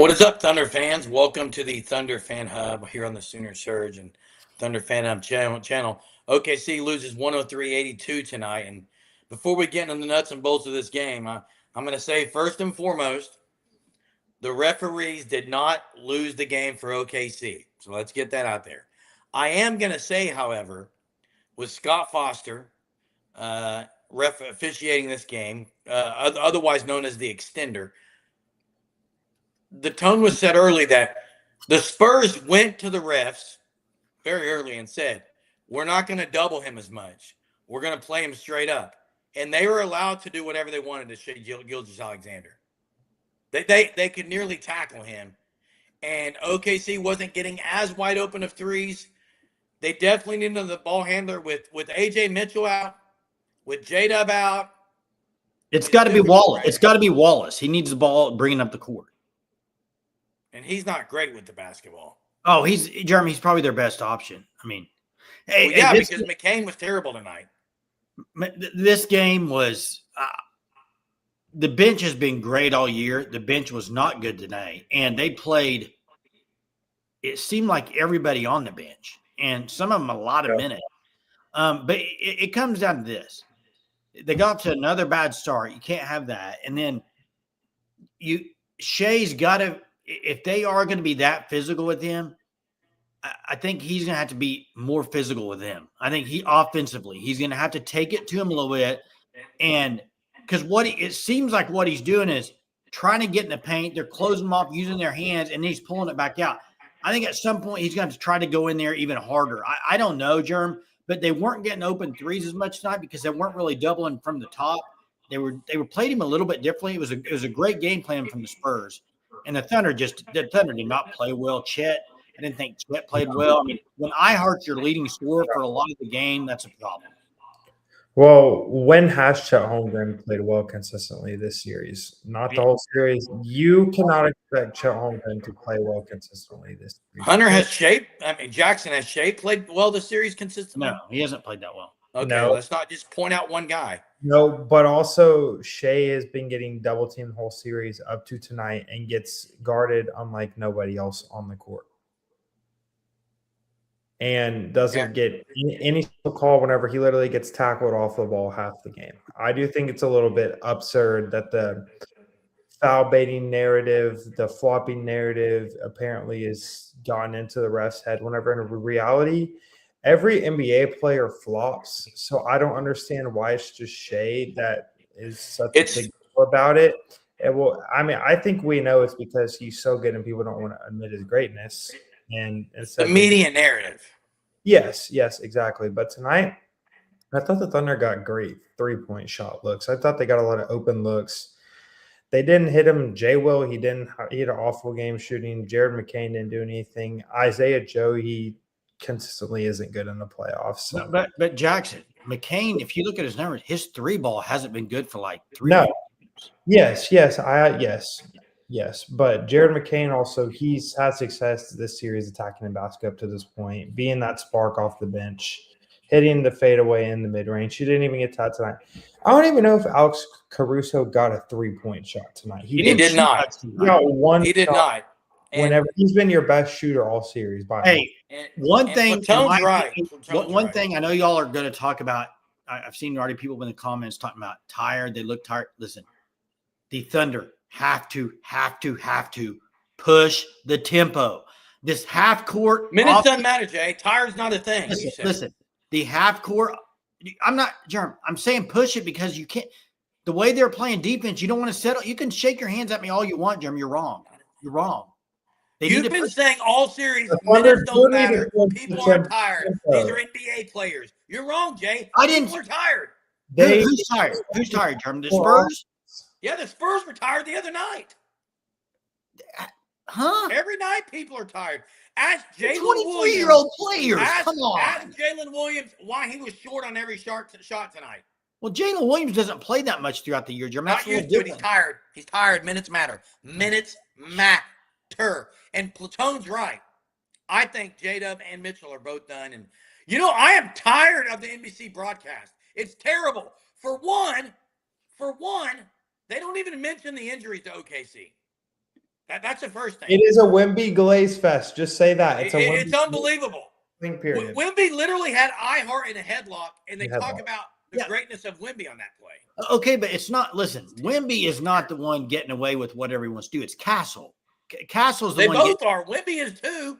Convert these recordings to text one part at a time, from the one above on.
What is up, Thunder fans? Welcome to the Thunder Fan Hub here on the Sooner Surge and Thunder Fan Hub channel. OKC loses 103-82 tonight. And before we get into the nuts and bolts of this game, I'm going to say first and foremost, the referees did not lose the game for OKC. So let's get that out there. I am going to say, however, with Scott Foster officiating this game, otherwise known as the extender, the tone was set early that the Spurs went to the refs very early and said, we're not going to double him as much. We're going to play him straight up. And they were allowed to do whatever they wanted to Shai Gilgeous-Alexander. They could nearly tackle him. And OKC wasn't getting as wide open of threes. They definitely needed the ball handler with A.J. Mitchell out, with J-Dub out. It's got to be Wallace. It's got to be Wallace. He needs the ball bringing up the court. And he's not great with the basketball. Oh, Jeremy. He's probably their best option. I mean, because McCain was terrible tonight. This game was the bench has been great all year. The bench was not good tonight, and they played. It seemed like everybody on the bench, and some of them a lot of minutes. But it comes down to this: they got to another bad start. You can't have that, and then Shai's got to. If they are going to be that physical with him, I think he's going to have to be more physical with him. I think offensively, he's going to have to take it to him a little bit. And because it seems like what he's doing is trying to get in the paint. They're closing him off using their hands, and he's pulling it back out. I think at some point he's going to try to go in there even harder. I don't know, Jerm, but they weren't getting open threes as much tonight because they weren't really doubling from the top. They were played him a little bit differently. It was a great game plan from the Spurs. And the Thunder did not play well. Chet, I didn't think Chet played well. I mean, when Ihart's your leading scorer for a lot of the game, that's a problem. Well, when has Chet Holmgren played well consistently this series? Not the whole series. You cannot expect Chet Holmgren to play well consistently this series. Jackson has Shai played well this series consistently? No, he hasn't played that well. Okay, no. Let's not just point out one guy. No, but also Shai has been getting double teamed the whole series up to tonight and gets guarded unlike nobody else on the court. And doesn't get any call whenever he literally gets tackled off the ball half the game. I do think it's a little bit absurd that the foul baiting narrative, the flopping narrative apparently is gotten into the ref's head whenever in reality – every NBA player flops, so I don't understand why it's just Shai that is such a big deal about it. I think we know it's because he's so good and people don't want to admit his greatness. And the media narrative. Yes, exactly. But tonight, I thought the Thunder got great 3-point shot looks. I thought they got a lot of open looks. They didn't hit him. Jay Will, he had an awful game shooting. Jared McCain didn't do anything. Isaiah Joe, he consistently isn't good in the playoffs. So. But Jackson, McCain, if you look at his numbers, his three ball hasn't been good for like 3 years. Yes. But Jared McCain also, he's had success this series attacking the basket up to this point, being that spark off the bench, hitting the fadeaway in the mid-range. He didn't even get that tonight. I don't even know if Alex Caruso got a 3-point shot tonight. He did not. He did not. Whenever he's been your best shooter all series. One thing I know y'all are going to talk about. I've seen already people in the comments talking about tired. They look tired. Listen, the Thunder have to push the tempo. This half court minutes doesn't matter, Jay. Tired's not a thing. Listen, the half court. I'm not, Jerm. I'm saying push it because you can't. The way they're playing defense, you don't want to settle. You can shake your hands at me all you want, Jerm. You're wrong. You've been saying all series minutes don't matter. People are tired. These are NBA players. You're wrong, Jay. People are tired. Who's tired? Who's tired, Jerm? The Spurs? Yeah, the Spurs were tired the other night. Huh? Every night people are tired. Ask Jalen 23-year-old players. Come on. Ask Jalen Williams why he was short on every shot tonight. Well, Jalen Williams doesn't play that much throughout the year, Jerm. Not used to it. He's tired. He's tired. Minutes matter. Minutes matter. And Platone's right. I think J-Dub and Mitchell are both done. And, I am tired of the NBC broadcast. It's terrible. For one, they don't even mention the injuries to OKC. That's the first thing. It is a Wemby glaze fest. Just say that. It's unbelievable. Period. Wemby literally had iHeart in a headlock, and they talk Headlock. about the greatness of Wemby on that play. Okay, but it's not. Listen, Wemby is not the one getting away with whatever he wants to do. It's Castle. Castle's the They one. both are. Wemby is too.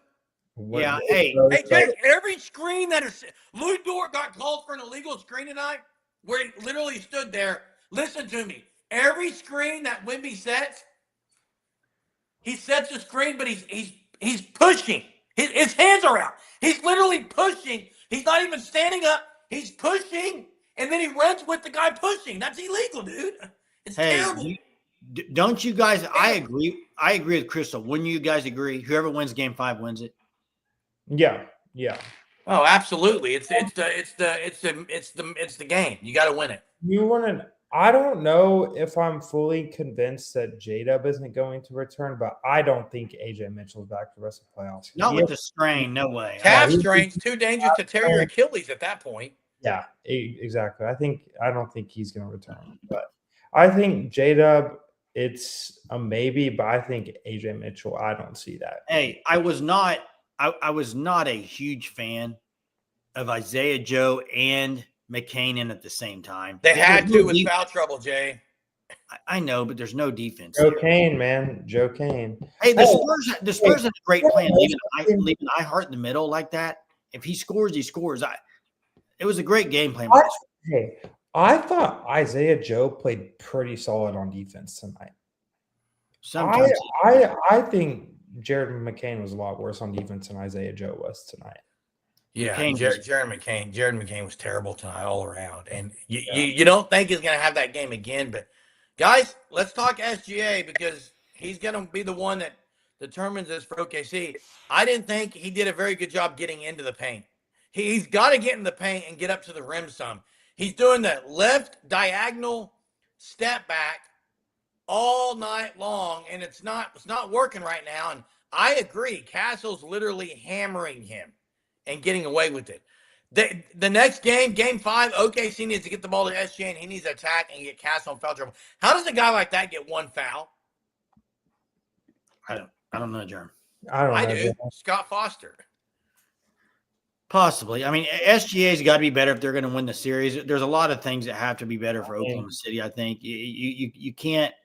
Yeah. Hey, Jay, every screen that is Lou Dort got called for an illegal screen tonight, where he literally stood there. Listen to me. Every screen that Wemby sets, he sets the screen, but he's pushing. His hands are out. He's literally pushing. He's not even standing up. He's pushing, and then he runs with the guy pushing. That's illegal, dude. It's terrible. Don't you guys? I agree. I agree with Crystal. Wouldn't you guys agree? Whoever wins Game 5 wins it. Yeah. Oh, absolutely. It's the game. You got to win it. You want to? I don't know if I'm fully convinced that J-Dub isn't going to return, but I don't think AJ Mitchell's back for the rest of the playoffs. Not with the strain, no way. Calf strain's too dangerous to tear your Achilles at that point. Yeah, exactly. I don't think he's going to return, but I think J-Dub, it's a maybe, but I think AJ Mitchell, I don't see that. Hey, I was not a huge fan of Isaiah Joe and McCain in at the same time. They had to with foul trouble, Jay. I know, but there's no defense. Joe Kane, man. Joe Kane. Hey, the Spurs had a great plan. Leaving iHeart in the middle like that. If he scores, he scores. It was a great game plan. Hey, I thought Isaiah Joe played pretty solid on defense tonight. Sometimes I think Jared McCain was a lot worse on defense than Isaiah Joe was tonight. Yeah, Jared McCain was terrible tonight all around. And you don't think he's going to have that game again. But, guys, let's talk SGA because he's going to be the one that determines this for OKC. I didn't think he did a very good job getting into the paint. He's got to get in the paint and get up to the rim some. He's doing the left diagonal step back all night long, and it's not working right now. And I agree. Castle's literally hammering him and getting away with it. The next game, Game 5, OKC needs to get the ball to SGA, and he needs to attack and get Castle in foul trouble. How does a guy like that get one foul? I don't know, Jeremy. I do. Scott Foster. Possibly. I mean, SGA's got to be better if they're going to win the series. There's a lot of things that have to be better for Oklahoma City, I think. You can't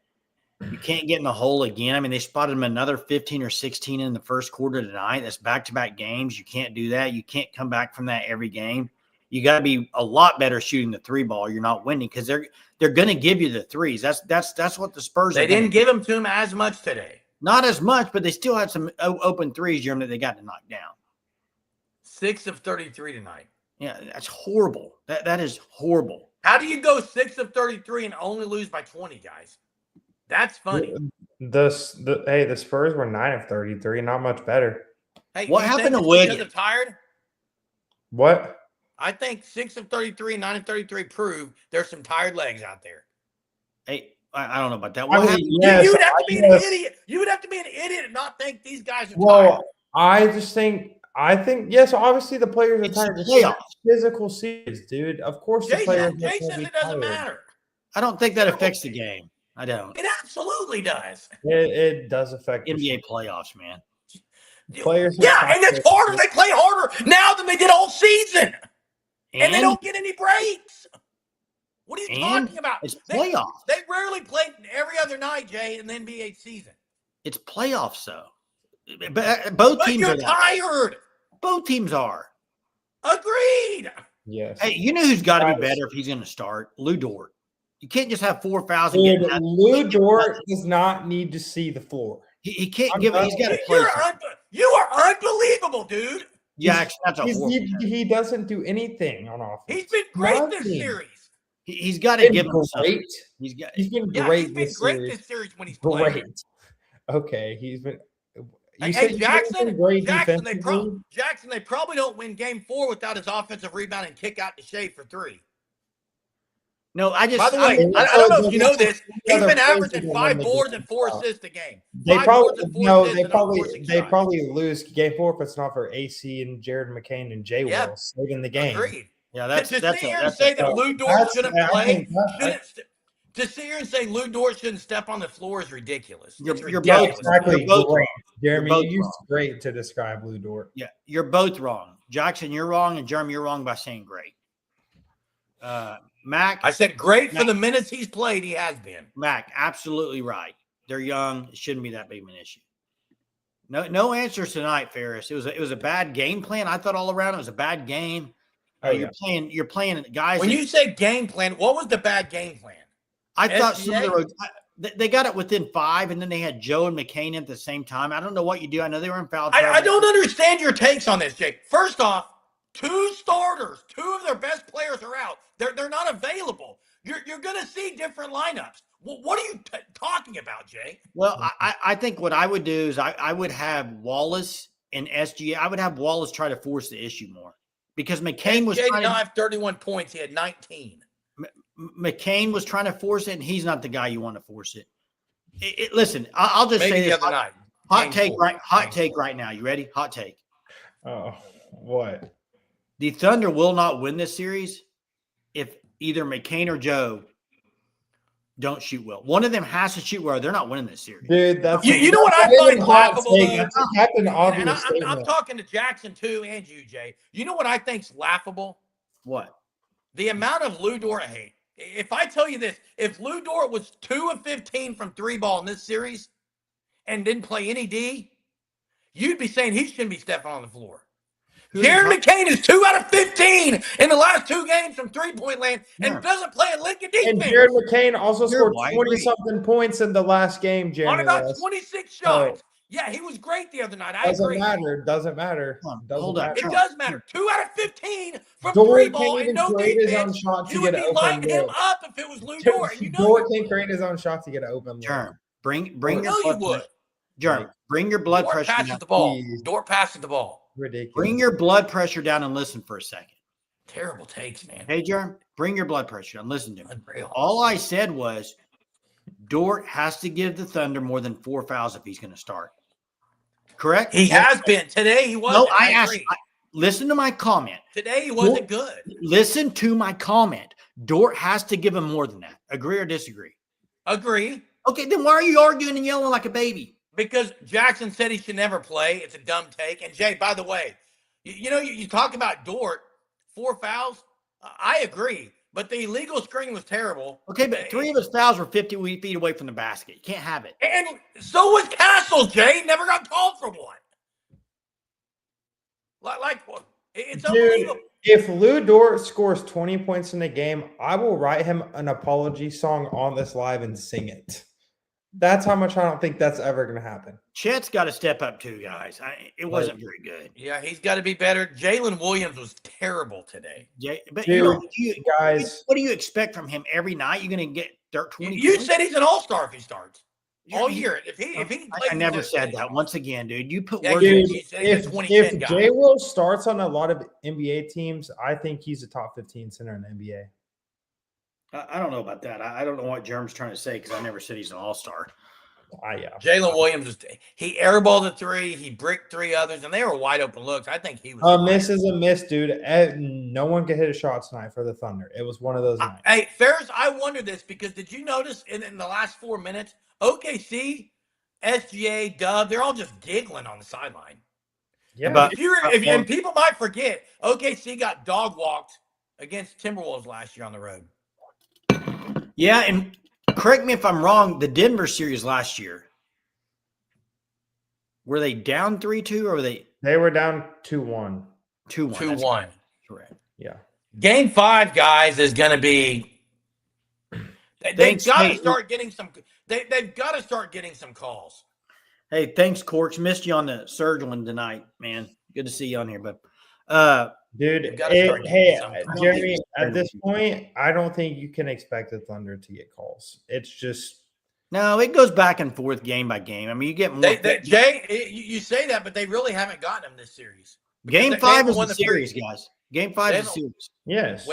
get in the hole again. I mean, they spotted him another 15 or 16 in the first quarter tonight. That's back-to-back games. You can't do that. You can't come back from that every game. You got to be a lot better shooting the three ball. You're not winning because they're going to give you the threes. That's what the Spurs. They didn't give them to him as much today. Not as much, but they still had some open threes, Jeremy, that they got to knock down. 6 of 33 tonight. Yeah, that's horrible. That is horrible. How do you go 6 of 33 and only lose by 20, guys? That's funny. The Spurs were 9 of 33, not much better. Hey, what happened to Wiggins? Because they're tired? What? I think 6 of 33 and 9 of 33 prove there's some tired legs out there. Hey, I don't know about that. What happened? Yes, you would have to be an idiot. You would have to be an idiot and not think these guys are tired. I think yes, obviously the players are tired. It's physical series, dude. Of course the players Jay says it doesn't matter. I don't think that affects the game. I don't. It absolutely does. It does affect NBA playoffs, man. Players. Yeah, and it's harder. They play harder now than they did all season. And they don't get any breaks. What are you talking about? It's playoffs. They rarely play every other night, Jay, in the NBA season. It's playoffs, though. But both teams you're are tired. Both teams are. Agreed. Yes. Hey, you know who's got to be better if he's going to start? Lou Dort. You can't just have 4 fouls. Lou Dort does not need to see the floor. He can't give it. He's got to play. You are unbelievable, dude. Jackson, that's a he doesn't do anything on offense. He's been great this series. He's got to give him great. He's been great. He's been great this series when he's playing. Great. Okay, he's been. Hey, Jackson, they probably don't win Game 4 without his offensive rebound and kick out to Shea for 3. No, by the way, I don't know if you know this. He's been averaging 5 boards and 4 assists a game. They probably lose Game 4 if it's not for AC and Jared McCain and Jay Will saving the game. Agreed. Yeah, that's say that Lou Dort shouldn't play. To sit here and say Lou Dort shouldn't step on the floor is ridiculous. You're It's both- ridiculous. Exactly. You're both Great. wrong. Jeremy, You're you both used wrong. great to describe Lou Dort. Yeah, you're both wrong. Jackson, you're wrong, and Jeremy, you're wrong by saying great. Mac, I said great for the minutes he's played. He has been. Mac, absolutely right. They're young. It shouldn't be that big of an issue. No answers tonight, Ferris. It was a bad game plan. I thought all around it was a bad game. You're playing guys. When you say game plan, what was the bad game plan? I thought SGA? they got it within 5, and then they had Joe and McCain at the same time. I don't know what you do. I know they were in foul trouble. I don't understand your takes on this, Jake. First off, 2 starters, 2 of their best players are out. They're not available. You're going to see different lineups. What are you talking about, Jay? Well, I think what I would do is I would have Wallace and SGA. I would have Wallace try to force the issue more because McCain was SGA trying did not have 31 points. He had 19. McCain was trying to force it, and he's not the guy you want to force it. Listen, I'll just Maybe say the this. other night. Hot take right now. You ready? Hot take. Oh, what? The Thunder will not win this series if either McCain or Joe don't shoot well. One of them has to shoot well. They're not winning this series. Dude, that's You know what I find laughable, though? That's a Captain And Obvious I'm statement. talking to Jackson, too, and you, Jay. You know what I think's laughable? What? The amount of Lou Dort hate. If I tell you this, if Lou Dort was 2 of 15 from 3 ball in this series and didn't play any D, you'd be saying he shouldn't be stepping on the floor. Jaron McCain is 2 out of 15 in the last 2 games from 3-point land and doesn't play a lick of defense. And Jared McCain also scored 20-something points in the last game, Jeremy. On about 26 shots. Yeah, he was great the other night. I agree. Doesn't matter. Hold on. It does matter. 2 out of 15 from Dort 3 ball can't and no even create his own defense. shot to You get would an be open lighting him look. up if it was Lou Dort. And you know Dort can't create his own shot to get an open look. Jerm, bring you your blood would. pressure. Jerm, bring your blood Dort pressure passes down. the ball. Jeez. Dort passes the ball. Ridiculous. Bring your blood pressure down and listen for a second. Terrible takes, man. Hey, Jerm, bring your blood pressure down. Listen to me. Unreal. All I said was Dort has to give the Thunder more than 4 fouls if he's going to start. Correct? He has been. Today he wasn't. No, I asked. Listen to my comment. Today he wasn't good. Listen to my comment. Dort has to give him more than that. Agree or disagree? Agree. Okay, then why are you arguing and yelling like a baby? Because Jackson said he should never play. It's a dumb take. And Jay, by the way, you talk about Dort, 4 fouls. I agree. But the illegal screen was terrible. Okay, but 3 of his fouls were 50 feet away from the basket. You can't have it. And so was Castles, Jay. Never got called for one. It's unbelievable. Dude, if Lou Dort scores 20 points in a game, I will write him an apology song on this live and sing it. That's how much I don't think that's ever going to happen. Chet's got to step up too, guys. It wasn't very good. Yeah, he's got to be better. Jalen Williams was terrible today. But Dude, guys, what do you expect from him every night? You're going to get 20 You points? said he's an all-star if he starts. All year. If he I never said that. Once again, dude, you put Yeah, words dude, in. If J. Will starts on a lot of NBA teams, I think he's a top 15 center in the NBA. I don't know about that. I don't know what Jerm's trying to say because I never said he's an all-star. Yeah. Jalen Williams he airballed a 3, he bricked 3 others, and they were wide open looks. I think he was a miss is a miss, dude. No one could hit a shot tonight for the Thunder. It was one of those nights. Hey, Ferris, I wonder this because did you notice in the last 4 minutes, OKC, SGA, Dub, they're all just giggling on the sideline. Yeah, but and people might forget, OKC got dog walked against Timberwolves last year on the road. Yeah, and correct me if I'm wrong, the Denver series last year, were they down 3-2 or were they? They were down 2-1. 2-1. 2-1. Correct. Yeah. Game 5, guys, is going to be. They've got to start getting some. They've got to start getting some calls. Hey, thanks, Corks. Missed you on the surge one tonight, man. Good to see you on here, but dude, Jeremy, at this point, I don't think you can expect the Thunder to get calls. It's just no, it goes back and forth game by game. I mean, you get more. Jay, you say that, but they really haven't gotten them this series. Game 5 is the series, guys. Game 5 is the series. Yes.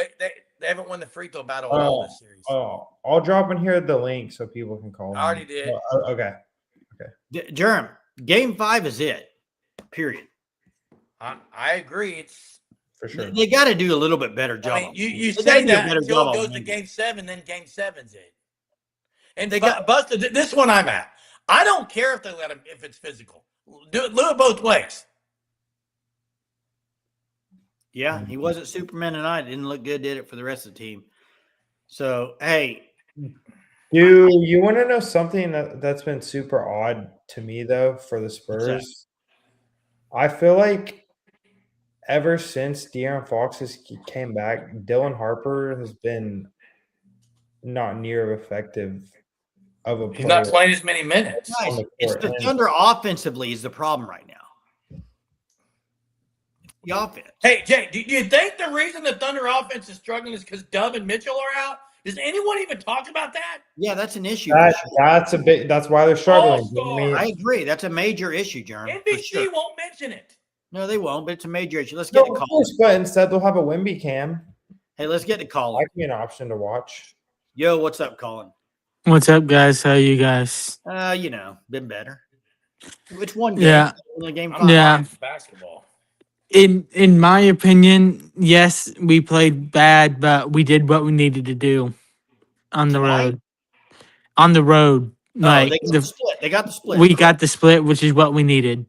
They haven't won the free throw battle at all this series. I'll drop in here the link so people can call. I already did. Okay. Jerem, Game 5 is it. Period. I agree. It's for sure. They got to do a little bit better job. I mean, you say that until it goes to Game 7, then Game 7's it. And Buster, this one I'm at. I don't care if they let him if it's physical. Do it both ways. Yeah, he wasn't Superman tonight. Didn't look good, did it, for the rest of the team. So, hey. You want to know something that's been super odd to me, though, for the Spurs? I feel like ever since De'Aaron Fox came back, Dylan Harper has been not near effective of a player. He's not playing as many minutes. Guys, it's the Thunder offensively is the problem right now. The offense. Hey, Jay, do you think the reason the Thunder offense is struggling is because Dub and Mitchell are out? Does anyone even talk about that? Yeah, that's an issue. That's why they're struggling. I agree. That's a major issue, Jeremy. NBC won't mention it. No, they won't, but it's a major issue. Let's get to call. But instead they'll have a Wemby cam. Hey, let's get to Colin. Might be an option to watch. Yo, what's up, Colin? What's up, guys? How you guys? Been better. It's one game. Yeah. Game 5. Yeah. Basketball. In my opinion, yes, we played bad, but we did what we needed to do on the road. On the road. They got the split. They got the split. We got the split, which is what we needed.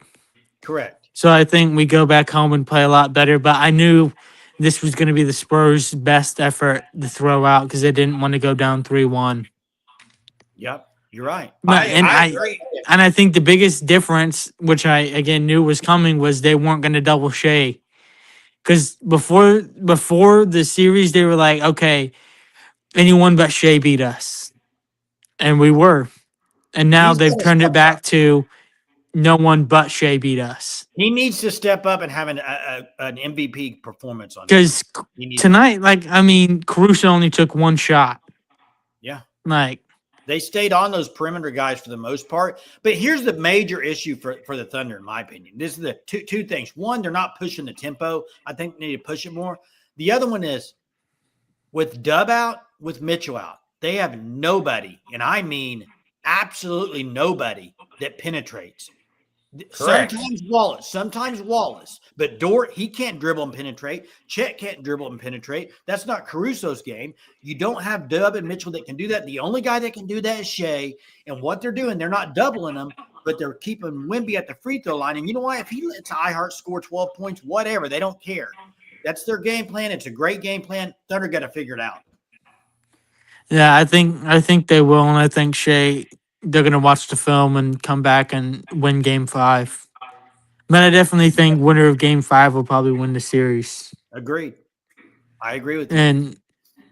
Correct. So I think we go back home and play a lot better, but I knew this was going to be the Spurs' best effort to throw out because they didn't want to go down 3-1. Yep, you're right. I agree. And I think the biggest difference, which I again knew was coming, was they weren't going to double Shea. Because before the series, they were like, okay, anyone but Shea beat us. And we were. And now they've turned it back to no one but Shea beat us. He needs to step up and have an MVP performance on. Because tonight, Caruso only took one shot. Yeah. They stayed on those perimeter guys for the most part. But here's the major issue for the Thunder, in my opinion. This is the two things. One, they're not pushing the tempo. I think they need to push it more. The other one is with Dub out, with Mitchell out, they have nobody, and I mean absolutely nobody, that penetrates. Correct. Sometimes Wallace, but Dort, he can't dribble and penetrate. Chet can't dribble and penetrate. That's not Caruso's game. You don't have Dub and Mitchell that can do that. The only guy that can do that is Shea. And what they're doing, they're not doubling him, but they're keeping Wemby at the free throw line. And you know what? If he lets iHeart score 12 points, whatever, they don't care. That's their game plan. It's a great game plan. Thunder got to figure it out. Yeah, I think they will, and I think Shea, they're gonna watch the film and come back and win Game 5. But I definitely think winner of Game 5 will probably win the series. Agreed. I agree with you. And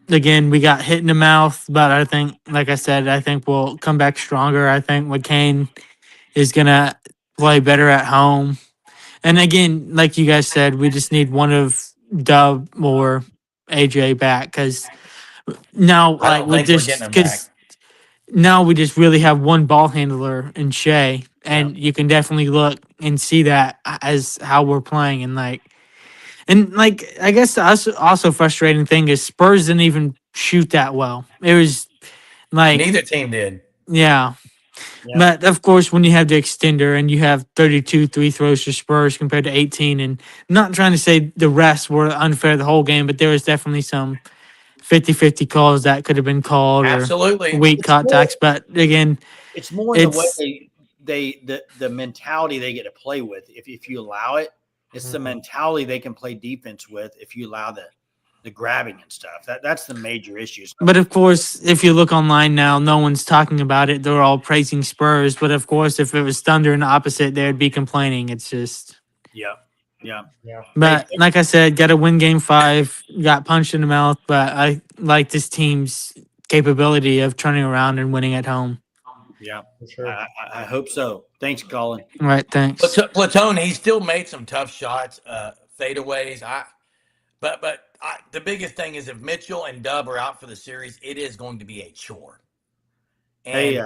again, we got hit in the mouth, but I think, like I said, I think we'll come back stronger. I think McCain is gonna play better at home. And again, like you guys said, we just need one of Dub or AJ back because now, now we just really have one ball handler in Shea, and you can definitely look and see that as how we're playing. And I guess the also frustrating thing is Spurs didn't even shoot that well. It was neither team did. Yeah. But of course, when you have the extender and you have 32 free throws for Spurs compared to 18, and I'm not trying to say the rest were unfair the whole game, but there was definitely some 50-50 calls that could have been called, absolutely, or weak contacts. But again, it's more the way the mentality they get to play with. If you allow it, it's the mentality they can play defense with. If you allow the grabbing and stuff, that's the major issues. But of course, if you look online now, no one's talking about it. They're all praising Spurs. But of course, if it was Thunder and the opposite, they'd be complaining. It's just Yeah. But like I said, got to win Game 5. Got punched in the mouth, but I like this team's capability of turning around and winning at home. Yeah, for sure. I hope so. Thanks, Colin. All right, thanks. Platone, he still made some tough shots, fadeaways. But the biggest thing is if Mitchell and Dub are out for the series, it is going to be a chore. And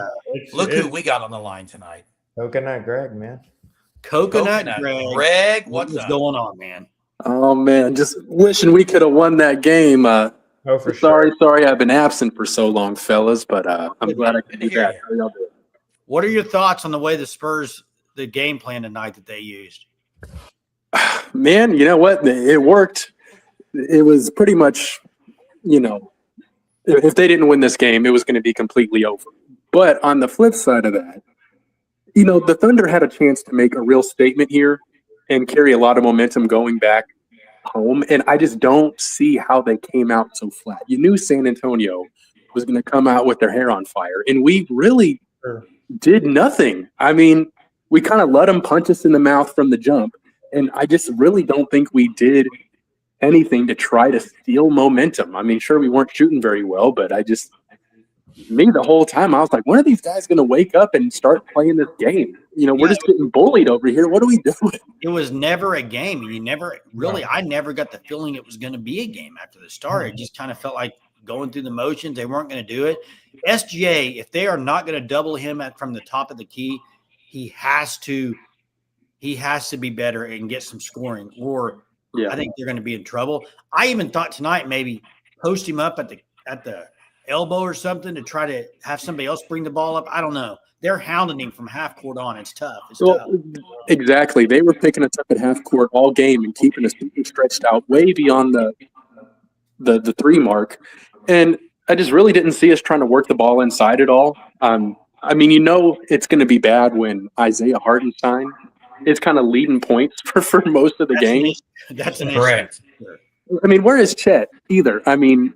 look who we got on the line tonight. Coconut Greg, man. Coconut Greg, what's going on, man? Oh man, just wishing we could have won that game. For sure. Sorry, I've been absent for so long, fellas. But I'm glad I could do that. How y'all doing? What are your thoughts on the way the Spurs, the game plan tonight that they used? Man, you know what? It worked. It was pretty much, if they didn't win this game, it was going to be completely over. But on the flip side of that, the Thunder had a chance to make a real statement here and carry a lot of momentum going back home. And I just don't see how they came out so flat. You knew San Antonio was going to come out with their hair on fire. And we really did nothing. I mean, we kind of let them punch us in the mouth from the jump. And I just really don't think we did anything to try to steal momentum. I mean, sure, we weren't shooting very well, but the whole time I was like, when are these guys going to wake up and start playing this game? We're just getting bullied over here. What are we doing? It was never a game. You never really, I never got the feeling it was going to be a game after the start. It just kind of felt like going through the motions. They weren't going to do it. SGA, if they are not going to double him from the top of the key, he has to be better and get some scoring, or I think they're going to be in trouble. I even thought tonight maybe post him up at the elbow or something to try to have somebody else bring the ball up. I don't know. They're hounding him from half court on. It's tough. Tough. Exactly. They were picking us up at half court all game and keeping us stretched out way beyond the 3 mark. And I just really didn't see us trying to work the ball inside at all. I mean, it's going to be bad when Isaiah Hartenstein is kind of leading points for most of the game. That's correct. I mean, where is Chet either? I mean,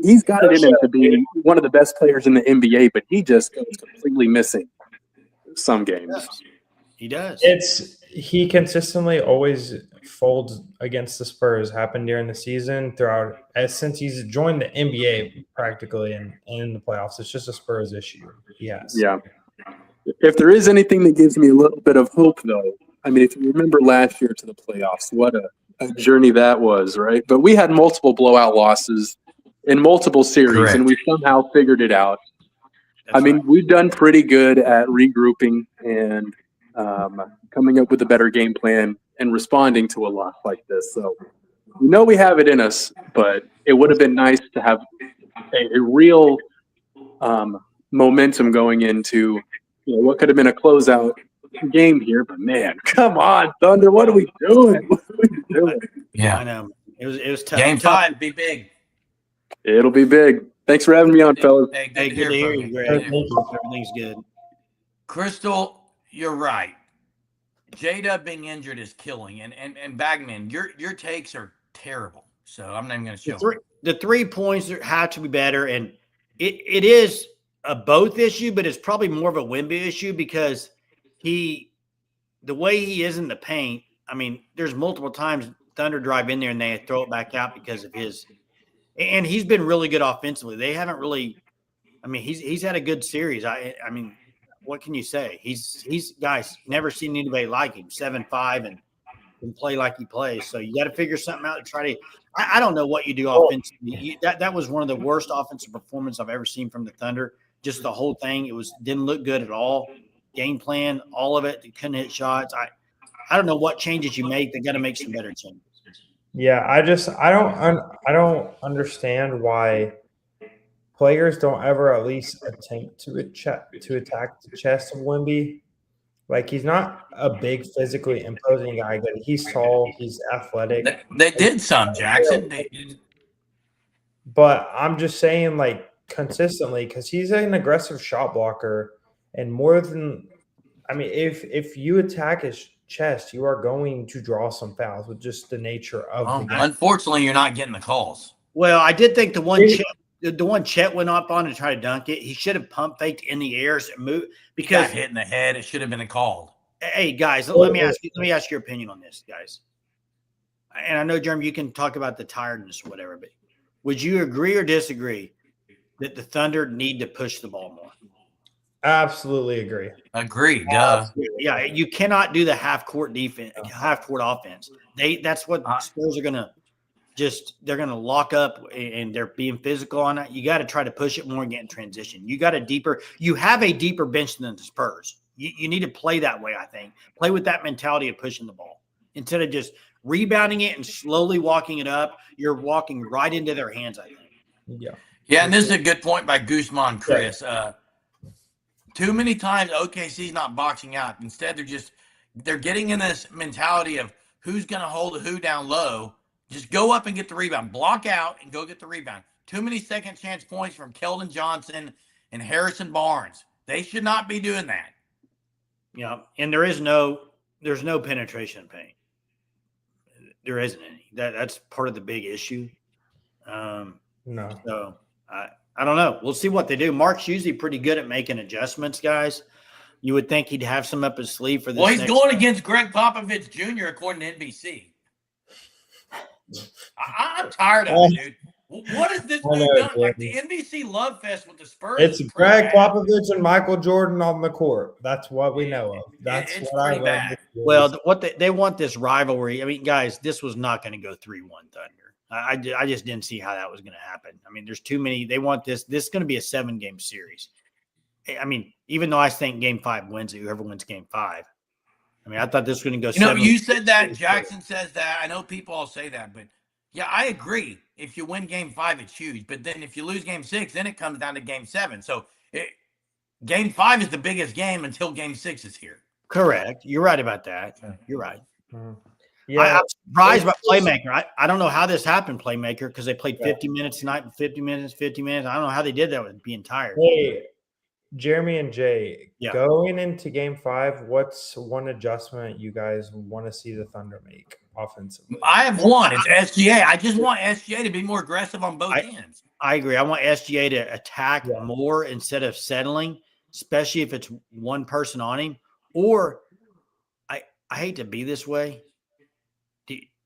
he's got it in him to be one of the best players in the NBA, but he just goes completely missing some games. He does. He consistently always folds against the Spurs. Happened during the season throughout since he's joined the NBA practically and in the playoffs. It's just a Spurs issue. Yes. Yeah. If there is anything that gives me a little bit of hope, though, I mean, if you remember last year to the playoffs, what a journey that was, right? But we had multiple blowout losses in multiple series, and we somehow figured it out. I mean, we've done pretty good at regrouping and coming up with a better game plan and responding to a loss like this. So we have it in us, but it would have been nice to have a real momentum going into what could have been a closeout game here. But man, come on, Thunder, what are we doing? Yeah, I know. It was tough. Game 5, be big. It'll be big. Thanks for having me on, fellas. Hey, good to hear you, Greg. Everything's good. Crystal, you're right. J-Dub being injured is killing, and Bagman, your takes are terrible. So I'm not even going to show the 3 points have to be better, and it is a both issue, but it's probably more of a Wemby issue because the way he is in the paint. I mean, there's multiple times Thunder drive in there and they throw it back out because of his. And he's been really good offensively. They haven't really – I mean, he's had a good series. I mean, what can you say? He's guys, never seen anybody like him, 7'5", and can play like he plays. So you got to figure something out to try to – I don't know what you do offensively. That was one of the worst offensive performances I've ever seen from the Thunder. Just the whole thing. Didn't look good at all. Game plan, all of it. They couldn't hit shots. I don't know what changes you make. They got to make some better changes. Yeah, I don't understand why players don't ever at least attempt to attack the chest of Wemby. Like, he's not a big physically imposing guy, but he's tall, he's athletic. They did some, Jackson. But I'm just saying, like, consistently, because he's an aggressive shot blocker, and more than – I mean, if you attack his chest, you are going to draw some fouls with just the nature of the game. Unfortunately, you're not getting the calls. Well, I did think the one Chet went up on to try to dunk it, he should have pump faked in the air and moved because got hit in the head. It should have been a call. Hey guys, let me ask your opinion on this, guys. And I know, Jeremy, you can talk about the tiredness or whatever, but would you agree or disagree that the Thunder need to push the ball more? Absolutely agree. Agree. Duh. Yeah, you cannot do the half court offense. That's what Spurs are gonna they're gonna lock up and they're being physical on it. You got to try to push it more and get in transition. You have a deeper bench than the Spurs. You need to play that way. I think play with that mentality of pushing the ball instead of just rebounding it and slowly walking it up. You're walking right into their hands. I think. Yeah, and this is a good point by Guzman, Chris. Too many times OKC's not boxing out. Instead, they're getting in this mentality of who's going to hold who down low. Just go up and get the rebound. Block out and go get the rebound. Too many second chance points from Keldon Johnson and Harrison Barnes. They should not be doing that. Yeah, and there's no penetration paint. There isn't any. That's part of the big issue. No. So I don't know. We'll see what they do. Mark's usually pretty good at making adjustments, guys. You would think he'd have some up his sleeve for this. Well, he's going against Greg Popovich Jr. according to NBC. I'm tired of it, dude. What has this dude done? Like the NBC love fest with the Spurs. It's Greg Popovich and Michael Jordan on the court. That's what we know of. That's it's what pretty bad. Well, what they want this rivalry. I mean, guys, this was not going to go 3-1 Thunder. I just didn't see how that was going to happen. I mean, there's too many. They want this. This is going to be a 7-game series. I mean, even though I think Game 5 wins it, whoever wins Game 5. I mean, I thought this was going to go. You know, you said that. Jackson says that. I know people all say that, but yeah, I agree. If you win Game 5, it's huge. But then if you lose Game 6, then it comes down to Game 7. So Game 5 is the biggest game until Game 6 is here. Correct. You're right about that. You're right. Yeah, I'm surprised by Playmaker. I don't know how this happened, Playmaker, because they played 50 minutes tonight, 50 minutes. I don't know how they did that with being tired. Hey, Jeremy and Jay, Yeah. going into Game 5, what's one adjustment you guys want to see the Thunder make offensively? I have one. It's SGA. I just want SGA to be more aggressive on both ends. I agree. I want SGA to attack more instead of settling, especially if it's one person on him. Or I hate to be this way.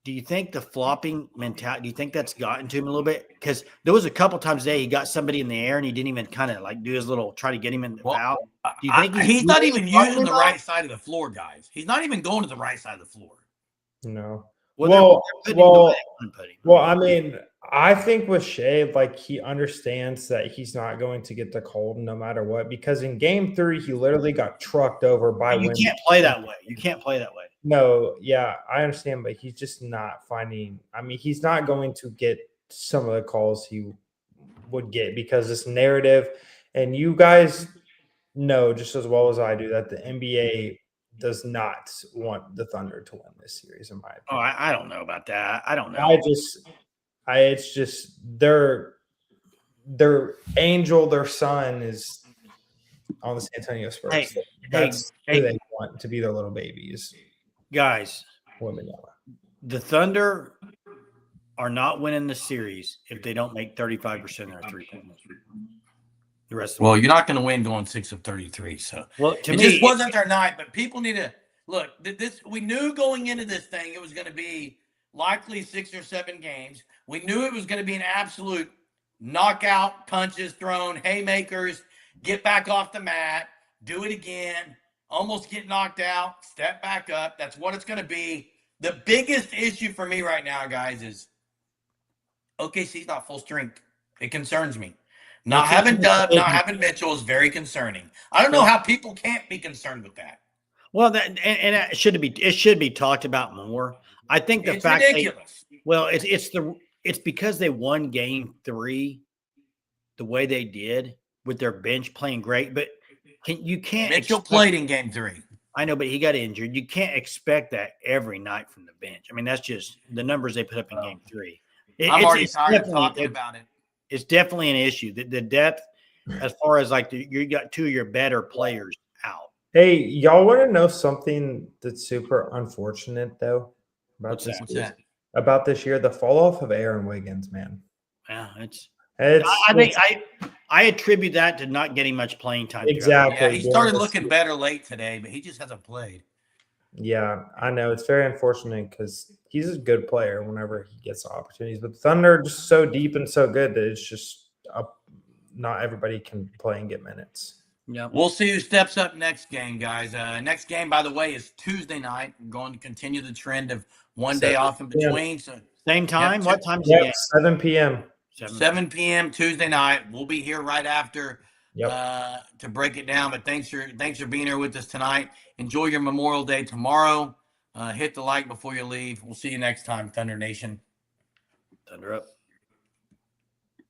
Do you think the flopping mentality, do you think that's gotten to him a little bit? Because there was a couple times today he got somebody in the air and he didn't even kind of like do his little, try to get him in the foul. Do you think he's not even using the right side of the floor, guys? He's not even going to the right side of the floor. No. Well, I mean, I think with Shea, like he understands that he's not going to get the cold no matter what, because in Game 3, he literally got trucked over by You can't play that way. You can't play that way. No, yeah, I understand, but he's just not finding. I mean, he's not going to get some of the calls he would get because this narrative, and you guys know just as well as I do that the NBA does not want the Thunder to win this series, in my opinion. Oh, I don't know about that. I don't know. It's just their angel, their son is on the San Antonio Spurs. That's who they want to be their little babies. Guys, Women, the Thunder are not winning the series if they don't make 35% of their three-pointers. The rest of the you're not going to win going 6 of 33. So to it me, just wasn't their night. But people need to look. This we knew going into this thing it was going to be likely 6 or 7 games. We knew it was going to be an absolute knockout, punches thrown, haymakers, get back off the mat, do it again. Almost get knocked out, step back up. That's what it's going to be. The biggest issue for me right now, guys, is OKC's not full strength. It concerns me. Not having Dub, not having Mitchell is very concerning. I don't know how people can't be concerned with that. Well, and it should be talked about more. I think the fact ridiculous. It's because they won Game 3 the way they did with their bench playing great, but you can't. Mitchell played in Game 3. I know, but he got injured. You can't expect that every night from the bench. I mean, that's just the numbers they put up in Game 3. I'm already tired of talking about it. It's definitely an issue. The depth, as far as like you got 2 of your better players out. Hey, y'all want to know something that's super unfortunate though What's that? About this year? The fall off of Aaron Wiggins, man. Yeah, I think I attribute that to not getting much playing time. Exactly. Yeah, he started looking better late today, but he just hasn't played. Yeah, I know. It's very unfortunate because he's a good player whenever he gets opportunities. But the Thunder are just so deep and so good that it's just not everybody can play and get minutes. Yeah, we'll see who steps up next game, guys. Next game, by the way, is Tuesday night. We're going to continue the trend of one day off in between. So same time. What time is it? 7 p.m. 7 p.m. Tuesday night. We'll be here right after to break it down. But thanks for being here with us tonight. Enjoy your Memorial Day tomorrow. Hit the like before you leave. We'll see you next time, Thunder Nation. Thunder up.